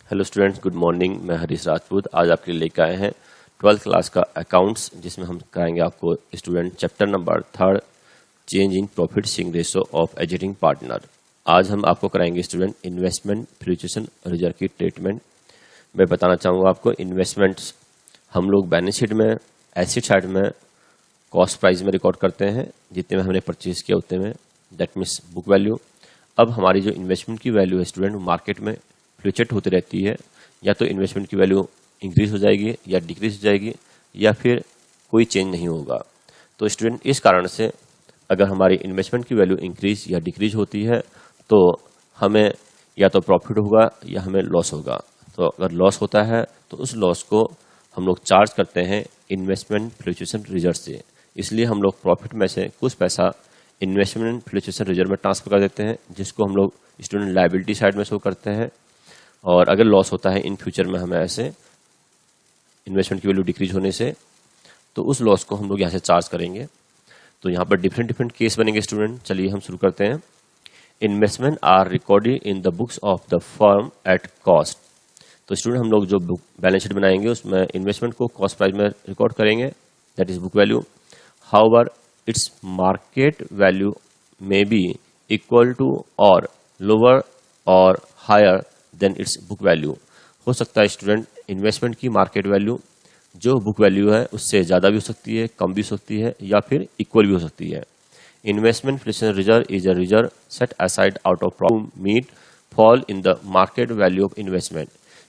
Hello students, good morning. मैं हरीश राजपूत आज आपके लिए लेकर आए हैं 12th क्लास का अकाउंट्स, जिसमें हम कराएंगे आपको student chapter number 3 change in profit sharing ratio of existing partner. आज हम आपको कराएंगे स्टूडेंट इन्वेस्टमेंट फ्लक्चुएशन रिजर्व की ट्रीटमेंट। मैं बताना चाहूँगा आपको इन्वेस्टमेंट्स हम लोग बैलेंस शीट में, एसेट साइड में, कॉस्ट प्राइस में रिकॉर्ड करते हैं। जितने में हमने परचेज किया उतने में, दैट मीन्स बुक वैल्यू। अब हमारी जो इन्वेस्टमेंट की वैल्यू है स्टूडेंट, मार्केट में फ्लक्चुएट होती रहती है। या तो इन्वेस्टमेंट की वैल्यू इंक्रीज हो जाएगी या डिक्रीज हो जाएगी, या फिर कोई चेंज नहीं होगा। तो स्टूडेंट इस कारण से अगर हमारी इन्वेस्टमेंट की वैल्यू इंक्रीज या डिक्रीज होती है तो हमें या तो प्रॉफिट होगा या हमें लॉस होगा। तो अगर लॉस होता है तो उस लॉस को हम लोग चार्ज करते हैं इन्वेस्टमेंट फ्लक्चुएशन रिजर्व से। इसलिए हम लोग प्रॉफिट में से कुछ पैसा इन्वेस्टमेंट फ्लक्चुएशन रिजर्व में ट्रांसफर कर देते हैं, जिसको हम लोग स्टूडेंट लायबिलिटी साइड में शो करते हैं। और अगर लॉस होता है इन फ्यूचर में हमें ऐसे इन्वेस्टमेंट की वैल्यू डिक्रीज होने से, तो उस लॉस को हम लोग यहाँ से चार्ज करेंगे। तो यहाँ पर डिफरेंट केस बनेंगे स्टूडेंट। चलिए हम शुरू करते हैं। Investment are recorded in the books of the firm at cost. तो स्टूडेंट हम लोग जो बुक बैलेंस शीट बनाएंगे उसमें इन्वेस्टमेंट को कॉस्ट प्राइस में रिकॉर्ड करेंगे, that is book value. However it's market value may be equal to और लोअर और higher than its book value. हो सकता है स्टूडेंट इन्वेस्टमेंट की मार्केट वैल्यू जो बुक वैल्यू है उससे ज़्यादा भी हो सकती है, कम भी हो सकती है, या फिर इक्वल भी हो सकती है। Investment fluctuation reserve is a reserve set aside out of profit meet fall in the market value of investment.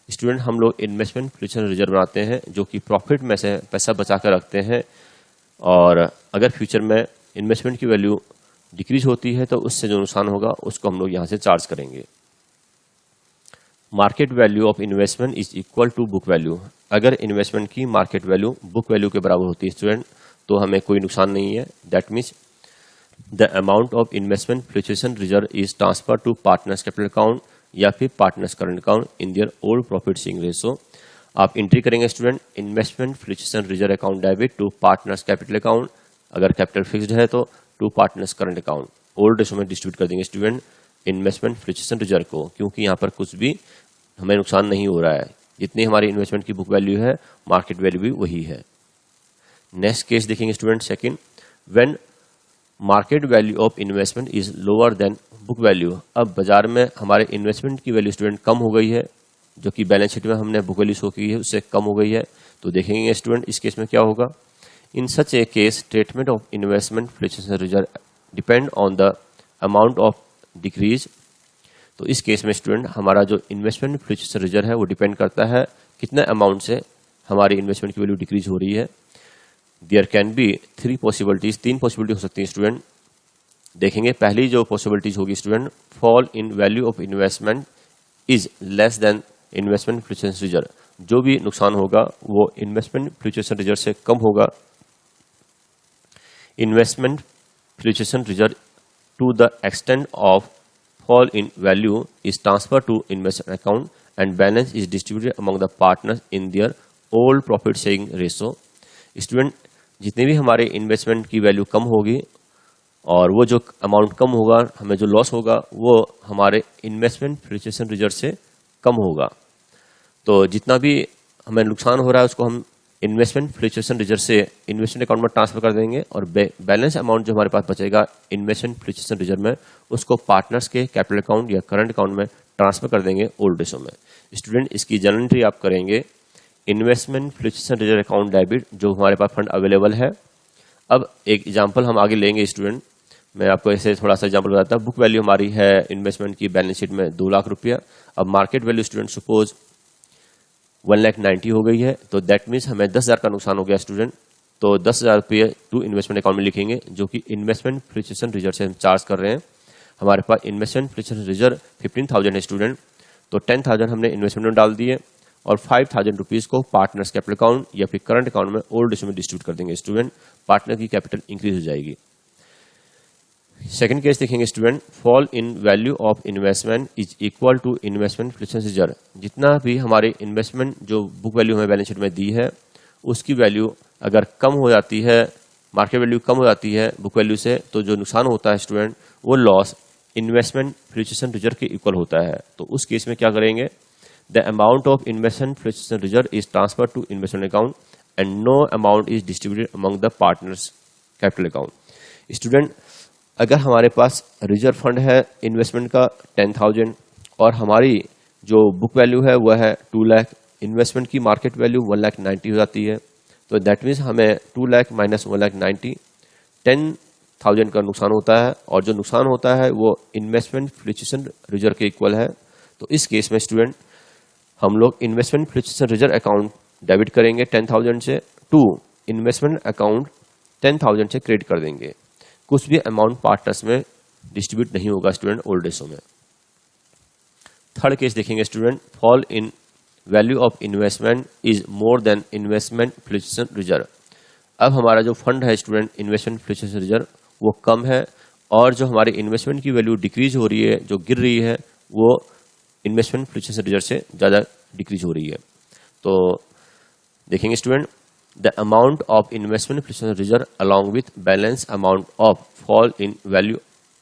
Student हम लोग इन्वेस्टमेंट फ्लक्चुएशन रिजर्व बनाते हैं जो कि प्रॉफिट में से पैसा बचा कर रखते हैं, और अगर फ्यूचर में इन्वेस्टमेंट की वैल्यू डिक्रीज होती है तो उससे जो नुकसान होगा उसको हम लोग यहाँ से चार्ज करेंगे। Market value of investment is equal to book value. अगर इन्वेस्टमेंट की मार्केट वैल्यू बुक वैल्यू के बराबर होती है स्टूडेंट, तो हमें कोई नुकसान नहीं है। That means the amount of investment fluctuation reserve is transfer to partners capital account या फिर partners current account in their old profit sharing ratio. आप एंट्री करेंगे student investment fluctuation reserve account debit to partners capital account. अगर capital fixed है तो to partners current account. Old ratio में distribute कर देंगे स्टूडेंट इन्वेस्टमेंट फ्लक्चुएशन रिजर्व को, क्योंकि यहाँ पर कुछ भी हमें नुकसान नहीं हो रहा है। जितनी हमारी इन्वेस्टमेंट की बुक वैल्यू है मार्केट वैल्यू भी वही है। नेक्स्ट केस देखेंगे student second, when market value of investment is lower than book value. अब बाजार में हमारे इन्वेस्टमेंट की वैल्यू स्टूडेंट कम हो गई है, जो कि बैलेंस शीट में हमने बुक वैल्यू शो की है उससे कम हो गई है। तो देखेंगे स्टूडेंट इस केस में क्या होगा। In such a case treatment of investment fluctuation reserve depend on the amount of decrease. तो इस केस में स्टूडेंट हमारा जो इन्वेस्टमेंट फ्लक्चुएशन रिजर्व है वो डिपेंड करता है कितने अमाउंट से हमारी इन्वेस्टमेंट की वैल्यू डिक्रीज हो रही है। There can be 3 possibilities, 3 possibility हो सकती है स्टूडेंट। देखेंगे पहली जो पॉसिबिलिटीज होगी student, fall in value of investment is less than investment fluctuation reserve. जो भी नुकसान होगा वो इन्वेस्टमेंट फ्लक्चुएशन रिजर्व से कम होगा। Investment fluctuation reserve to the extent of fall in value is transferred to investment account and balance is distributed among the partners in their old profit sharing ratio। Student जितने भी हमारे investment की value कम होगी और वो जो amount कम होगा, हमें जो लॉस होगा वो हमारे इन्वेस्टमेंट फ्लक्चुएशन रिजर्व से कम होगा। तो जितना भी हमें नुकसान हो रहा है उसको हम इन्वेस्टमेंट फ्लक्चुएशन रिजर्व से इन्वेस्टमेंट अकाउंट में ट्रांसफर कर देंगे, और बैलेंस अमाउंट जो हमारे पास बचेगा इन्वेस्टमेंट फ्लक्चुएशन रिजर्व में उसको पार्टनर्स के कैपिटल अकाउंट या करंट अकाउंट में ट्रांसफर कर देंगे ओल्ड रेशो में। स्टूडेंट इसकी जनरल एंट्री आप करेंगे investment fluctuation reserve account debit, जो हमारे पास फंड अवेलेबल है। अब एक एग्जाम्पल हम आगे लेंगे स्टूडेंट, मैं आपको ऐसे थोड़ा सा एग्जाम्पल बताता हूँ। बुक वैल्यू हमारी है इन्वेस्टमेंट की बैलेंस शीट में 2 लाख रुपया। अब मार्केट वैल्यू स्टूडेंट सपोज 1,90,000 हो गई है, तो दैट मीन्स हमें 10,000 का नुकसान हो गया स्टूडेंट। तो 10,000 रुपये टू इन्वेस्टमेंट अकाउंट में लिखेंगे, जो कि इन्वेस्टमेंट फ्लक्चुएशन रिजर्व से हम चार्ज कर रहे हैं। हमारे पास इन्वेस्टमेंट फ्लक्चुएशन रिजर्व 15,000 है स्टूडेंट, तो 10,000 हमने इन्वेस्टमेंट में डाल दिए और 5,000 रुपीज़ को पार्टनर्स कैपिटल अकाउंट या फिर करंट अकाउंट में ओल्ड रेशो में डिस्ट्रीब्यूट कर देंगे स्टूडेंट। पार्टनर की कैपिटल इंक्रीज हो जाएगी। सेकंड केस देखेंगे student, fall in value of investment is equal to investment fluctuation reserve. जितना भी हमारे इन्वेस्टमेंट जो बुक वैल्यू हमें बैलेंस शीट में दी है उसकी वैल्यू अगर कम हो जाती है, मार्केट वैल्यू कम हो जाती है बुक वैल्यू से, तो जो नुकसान होता है स्टूडेंट वो लॉस इन्वेस्टमेंट फ्लक्चुएशन रिजर्व के इक्वल होता है। तो उस केस में क्या करेंगे, the amount of investment fluctuation reserve is transfer to investment account and no amount is distributed among the partners capital account. Student, अगर हमारे पास रिजर्व फंड है इन्वेस्टमेंट का 10,000 और हमारी जो बुक वैल्यू है वह है 2 लाख, इन्वेस्टमेंट की मार्केट वैल्यू 1,90,000 हो जाती है, तो दैट मीन्स हमें 2 लाख माइनस 1,90,000 10,000 का नुकसान होता है, और जो नुकसान होता है वो इन्वेस्टमेंट फ्लक्चुएशन रिजर्व के इक्वल है। तो इस केस में स्टूडेंट हम लोग investment fluctuation reserve account debit करेंगे 10,000 से, टू इन्वेस्टमेंट अकाउंट 10,000 से क्रेडिट कर देंगे। कुछ भी अमाउंट पार्टनर्स में डिस्ट्रीब्यूट नहीं होगा स्टूडेंट ओल्ड रेशो में। थर्ड केस देखेंगे student, fall in value of investment is more than investment fluctuation reserve. अब हमारा जो फंड है स्टूडेंट इन्वेस्टमेंट फ्लक्चुएशन रिजर्व वो कम है, और जो हमारी इन्वेस्टमेंट की वैल्यू डिक्रीज हो रही है, जो गिर रही है, वो इन्वेस्टमेंट फ्लक्चुएशन रिजर्व से ज़्यादा डिक्रीज हो रही है। तो देखेंगे student, the amount of investment fluctuation reserve along with balance amount of fall in value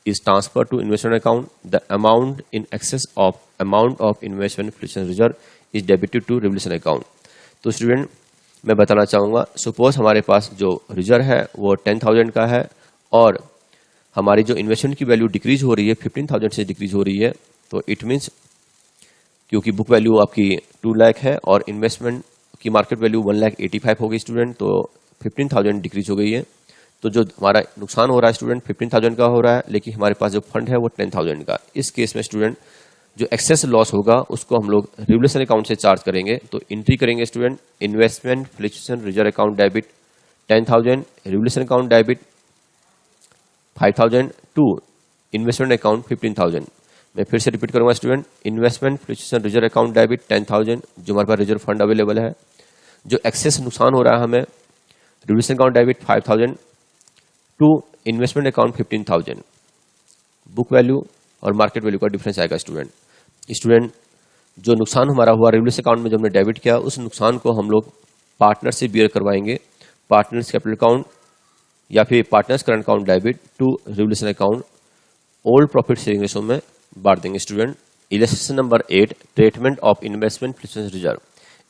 is transferred to investment account. The amount in excess of amount of investment fluctuation reserve is debited to revolution account. तो student मैं बताना चाहूँगा, suppose हमारे पास जो reserve है वो 10,000 का है और हमारी जो इन्वेस्टमेंट की वैल्यू डिक्रीज हो रही है 15,000 से डिक्रीज हो रही है, तो इट मीन्स क्योंकि बुक वैल्यू आपकी 2 लाख है और इन्वेस्टमेंट की मार्केट वैल्यू 1,85,000 हो गई स्टूडेंट, तो 15,000 डिक्रीज हो गई है। तो जो हमारा नुकसान हो रहा है स्टूडेंट 15,000 का हो रहा है, लेकिन हमारे पास जो फंड है वो 10,000 का। इस केस में स्टूडेंट जो एक्सेस लॉस होगा उसको हम लोग रिवोल्यूशन अकाउंट से चार्ज करेंगे। तो एंट्री करेंगे student, investment fluctuation reserve account debit 10,000, revolution account debit 5,000 to investment account 15,000। मैं फिर से रिपीट करूंगा student, investment fluctuation reserve account debit 10,000 जो हमारे पास रिजर्व फंड अवेलेबल है, जो एक्सेस नुकसान हो रहा है हमें revolution account debit 5,000 to investment account 15,000। Book value और मार्केट वैल्यू का डिफरेंस आएगा स्टूडेंट। जो नुकसान हमारा हुआ रिवोल्यूशन अकाउंट में जब हमने डेबिट किया, उस नुकसान को हम लोग पार्टनर से बियर करवाएंगे, पार्टनर्स कैपिटल अकाउंट या फिर partners current account debit to revolution account old profit sharing ratio में बांट देंगे student. Illustration number 8, treatment of investment fluctuation reserve.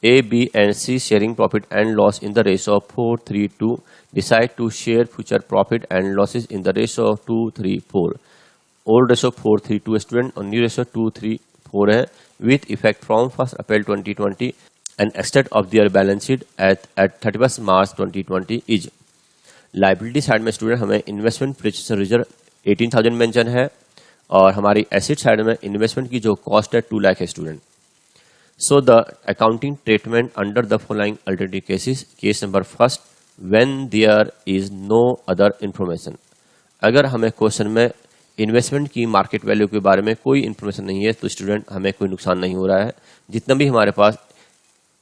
A, B and C sharing profit and loss in the ratio of 4:3:2. Decide to share future profit and losses in the ratio of 2:3:4. Old ratio 4:3:2 student और new ratio 2:3:4 है, with effect from 1st April 2020 and extent of their balance sheet at 31st March 2020 is। Liability side में student हमें investment fluctuation reserve 18,000 mention है, और हमारी asset side में investment की जो कॉस्ट है 2 लाख है student. So the accounting treatment under the following alternative cases. Case number first, when there is no other information. अगर हमें क्वेश्चन में इन्वेस्टमेंट की मार्केट वैल्यू के बारे में कोई इन्फॉर्मेशन नहीं है तो स्टूडेंट हमें कोई नुकसान नहीं हो रहा है। जितना भी हमारे पास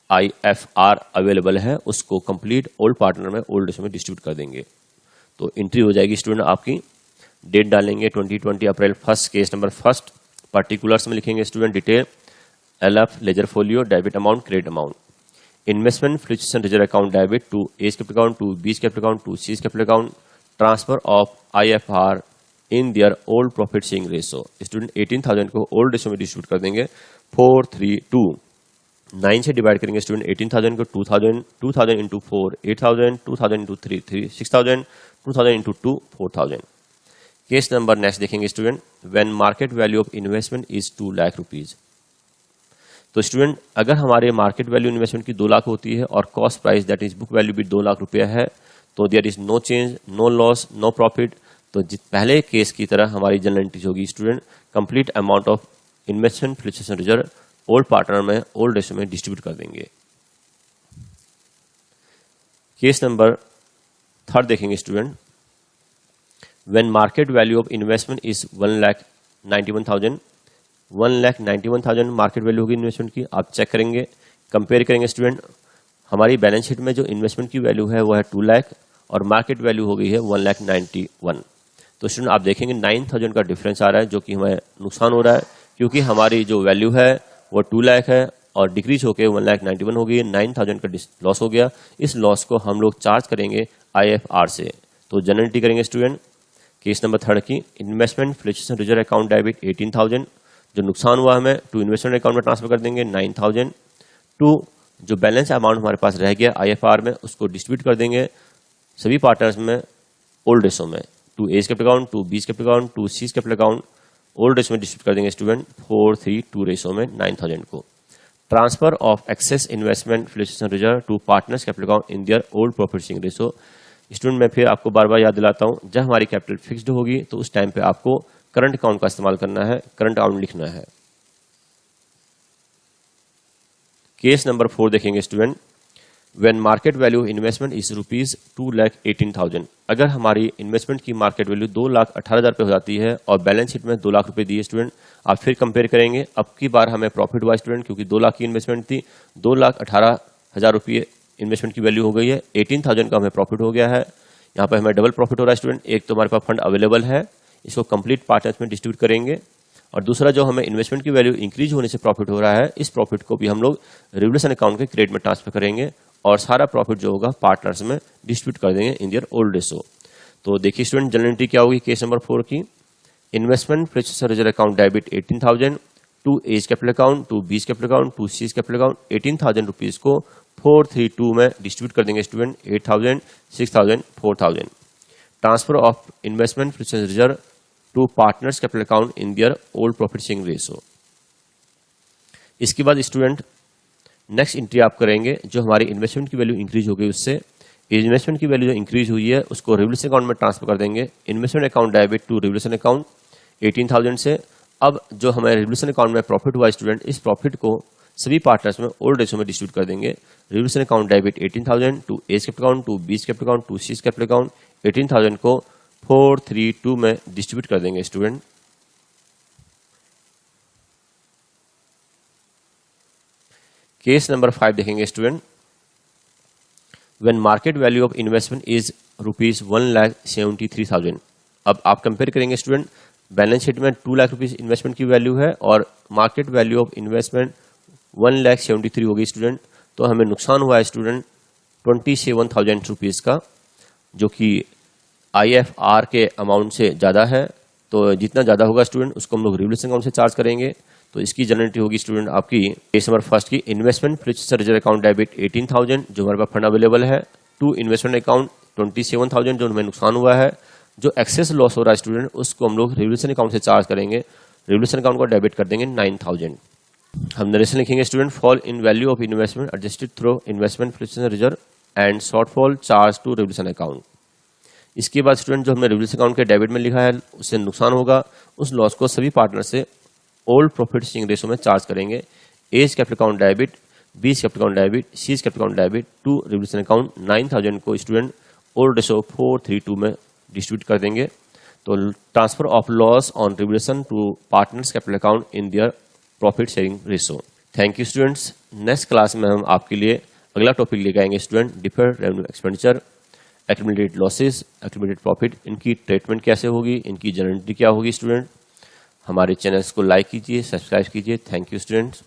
IFR अवेलेबल है उसको कंप्लीट ओल्ड पार्टनर में ओल्ड रेशो में डिस्ट्रीब्यूट कर देंगे। तो एंट्री हो जाएगी स्टूडेंट, आपकी डेट डालेंगे 2020 April 1 case number first. Particulars में लिखेंगे student detail, LF ledger folio, debit amount, credit amount. Investment fluctuation reserve account debit to A's capital account to B's capital account to C's capital account, transfer of IFR in their old profit sharing ratio. Student 18,000 को old ratio में distribute कर देंगे 4:3:2। 9 से divide करेंगे student 18,000 को 2,000, 2,000 into 4 8,000, 2,000 into 3 6,000, 2,000 into 2 4,000। Case number next देखेंगे student, when market value of investment is 2 lakh rupees. तो student अगर हमारे मार्केट वैल्यू इन्वेस्टमेंट की 2 लाख होती है और cost price that is book value भी 2 लाख रुपया है, तो there is no change, no loss, no profit. तो पहले केस की तरह हमारी जनरल एंट्रीज होगी student, complete amount of investment fluctuation reserve old partner में ओल्ड रेशो में डिस्ट्रीब्यूट कर देंगे। केस नंबर 3 देखेंगे student, when market value of investment is 1,91,000, 1,91,000 market value होगी इन्वेस्टमेंट की। आप चेक करेंगे, कंपेयर करेंगे स्टूडेंट, हमारी बैलेंस शीट में जो इन्वेस्टमेंट की वैल्यू है वो है 2 लाख और मार्केट वैल्यू हो गई है 1,91,000। तो स्टूडेंट आप देखेंगे 9,000 का डिफरेंस आ रहा है, जो कि हमें नुकसान हो रहा है क्योंकि हमारी जो वैल्यू है वो 2 लाख है और डिक्रीज होकर 1,91,000 हो गई है, 9,000 का लॉस हो गया। इस लॉस को हम लोग चार्ज करेंगे IFR से। तो जनरल एंट्री करेंगे स्टूडेंट केस नंबर 3 की, investment fluctuation reserve account debit 18,000, जो नुकसान हुआ हमें टू इन्वेस्टमेंट अकाउंट में ट्रांसफर कर देंगे 9,000। टू जो बैलेंस अमाउंट हमारे पास रह गया IFR में उसको डिस्ट्रीब्यूट कर देंगे सभी पार्टनर्स में ओल्ड रेशो में, to A's capital account, to B's capital account, to C's capital account, old ratio में डिस्ट्रीब्यूट कर देंगे स्टूडेंट 432 रेशो में 9,000 को। Transfer of excess investment fluctuation reserve to partners capital account in their old profit sharing ratio. Student मैं फिर आपको बार बार याद दिलाता हूं, जब हमारी कैपिटल फिक्स्ड होगी तो उस टाइम पे आपको करंट अकाउंट का इस्तेमाल करना है, करंट अकाउंट लिखना है। केस नंबर 4 देखेंगे student, when market value of investment is ₹2,18,000। अगर हमारी इन्वेस्टमेंट की मार्केट वैल्यू 2,18,000 पे हो जाती है और बैलेंस शीट में 2 लाख रुपए दिए स्टूडेंट, आप फिर कंपेयर करेंगे। अब की बार हमें प्रॉफिट हुआ स्टूडेंट, क्योंकि 2 लाख की इन्वेस्टमेंट थी, 2,18,000 रुपये इन्वेस्टमेंट की वैल्यू हो गई है, 18,000 का हमें प्रॉफिट हो गया है। यहाँ पर हमें डबल प्रॉफिट हो रहा है स्टूडेंट, एक तो हमारे पास फंड अवेलेबल है, इसको कंप्लीट पार्टनर्स में डिस्ट्रीब्यूट करेंगे, और दूसरा जो हमें इन्वेस्टमेंट की वैल्यू इंक्रीज होने से प्रॉफिट हो रहा है, इस प्रॉफिट को भी हम लोग रिवोल्यूशन अकाउंट के क्रेडिट में ट्रांसफर करेंगे और सारा प्रॉफिट जो होगा पार्टनर्स में डिस्ट्रीब्यूट कर देंगे इन देयर ओल्ड रेशो। तो देखिए स्टूडेंट, जनरल एंट्री क्या होगी केस नंबर 4 की, investment fluctuation reserve account debit 18,000 to A's capital account, to B's capital account, to C's capital account 18,000 rupees को 432 में डिस्ट्रीब्यूट कर देंगे student 8,000, 6,000, 4,000। Transfer of investment fluctuation reserve to partners capital account in their old profit sharing ratio. इसके बाद student next entry आप करेंगे, जो हमारी इन्वेस्टमेंट की वैल्यू इंक्रीज हो गई उससे इन्वेस्टमेंट की वैल्यू जो इंक्रीज हुई है उसको रिवोल्यूशन अकाउंट में ट्रांसफर कर देंगे। Investment account debit to revolution account 18,000 से। अब जो हमारे रिवोल्यूशन अकाउंट में प्रॉफिट हुआ स्टूडेंट, इस प्रॉफिट को सभी पार्टनर्स में ओल्ड रेशो में डिस्ट्रीब्यूट कर देंगे। Revolution account debit 18,000 to A's capital account, to B's capital account, to C's capital account 18,000 को 432 में डिस्ट्रीब्यूट कर देंगे स्टूडेंट। केस नंबर 5 देखेंगे student, when market value of investment is ₹1,73,000। अब आप कंपेयर करेंगे स्टूडेंट, बैलेंस शीट में 2 लाख रुपीज इन्वेस्टमेंट की वैल्यू है और मार्केट वैल्यू ऑफ इन्वेस्टमेंट 1,73,000 हो गई स्टूडेंट। तो हमें नुकसान हुआ है स्टूडेंट 27,000 रुपीज का, जो कि IFR के अमाउंट से ज़्यादा है। तो जितना ज़्यादा होगा स्टूडेंट उसको हम लोग रिवोल्यूशन अकाउंट से चार्ज करेंगे। तो इसकी जनरल एंट्री होगी स्टूडेंट आपकी केस नंबर 1 की, investment fluctuation reserve account debit 18,000 जो हमारे पास फंड अवेलेबल है, टू इन्वेस्टमेंट अकाउंट 27,000 जो हमें नुकसान हुआ है। जो एक्सेस लॉस हो रहा है स्टूडेंट उसको हम लोग रिवोल्यूशन अकाउंट से चार्ज करेंगे, रिवोल्यूशन अकाउंट को डेबिट कर देंगे 9,000। हम नरेशन लिखेंगे student, fall in value of investment adjusted through investment fluctuation reserve and shortfall charge to revolution account. इसके बाद स्टूडेंट जो हमने रिवोल्यूशन अकाउंट के डेबिट में लिखा है उससे नुकसान होगा, उस लॉस को सभी पार्टनर से ओल्ड प्रॉफिट शेयरिंग रेशो में चार्ज करेंगे। A's capital account debit, B's capital account debit, C's capital account debit to revolution account 9,000 को स्टूडेंट ओल्ड रेशो 432 में डिस्ट्रीब्यूट कर देंगे। तो transfer of loss on revolution to partners capital account in their profit sharing ratio. Thank you students. Next class में हम आपके लिए अगला टॉपिक लेकर आएंगे student, deferred revenue expenditure, accumulated losses, accumulated profit, इनकी ट्रीटमेंट कैसे होगी, इनकी जनरल एंट्री क्या होगी स्टूडेंट। हमारे चैनल्स को लाइक कीजिए, सब्सक्राइब कीजिए। Thank you students.